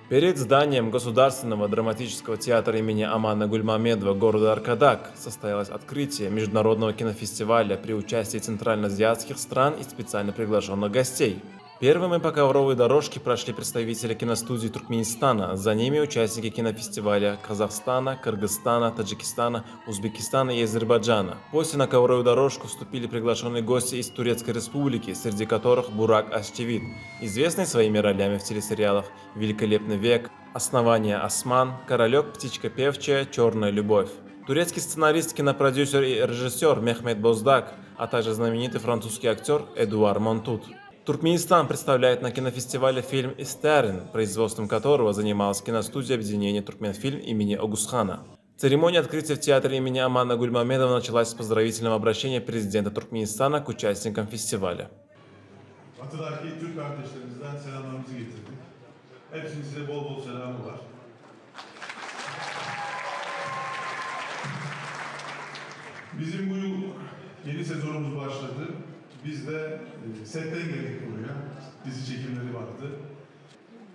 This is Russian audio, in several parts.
Перед зданием Государственного драматического театра имени Амана Гульмамедова города Аркадак состоялось открытие международного кинофестиваля при участии центральноазиатских стран и специально приглашенных гостей. Первыми по ковровой дорожке прошли представители киностудий Туркменистана, за ними участники кинофестиваля Казахстана, Кыргызстана, Таджикистана, Узбекистана и Азербайджана. После на ковровую дорожку вступили приглашенные гости из Турецкой Республики, среди которых Бурак Озчивит, известный своими ролями в телесериалах «Великолепный век», «Основание Осман», «Королек, птичка певчая», «Черная любовь». Турецкий сценарист, кинопродюсер и режиссер Мехмет Боздак, а также знаменитый французский актер Эдуар Монтут. Туркменистан представляет на кинофестивале фильм «Истерин», производством которого занималась киностудия объединения «Туркменфильм» имени Огусхана. Церемония открытия в театре имени Амана Гульмамедова началась с поздравительного обращения президента Туркменистана к участникам фестиваля. Batı'daki Türk kardeşlerimizden selamlarımızı getirdik. Hepsinin size bol bol selamı var. Bizim bu yıl yeni sezonumuz başladı. Biz de setten geldik buraya. Dizi çekimleri vardı.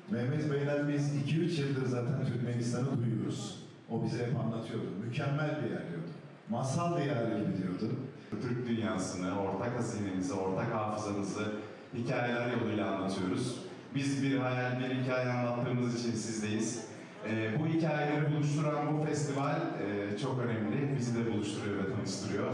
Mehmet Bey'den biz 2-3 yıldır zaten Türkmenistan'ı duyuyoruz. O bize hep anlatıyordu. Mükemmel bir yer diyordu. Masal diyarı gibi diyordu. Türk dünyasını, ortak hazinemizi, ortak hafızamızı hikayeler yoluyla anlatıyoruz. Biz bir hayal, bir hikaye anlattığımız için sizdeyiz. Bu hikayeleri buluşturan bu festival çok önemli. Bizi de buluşturuyor ve tanıştırıyor.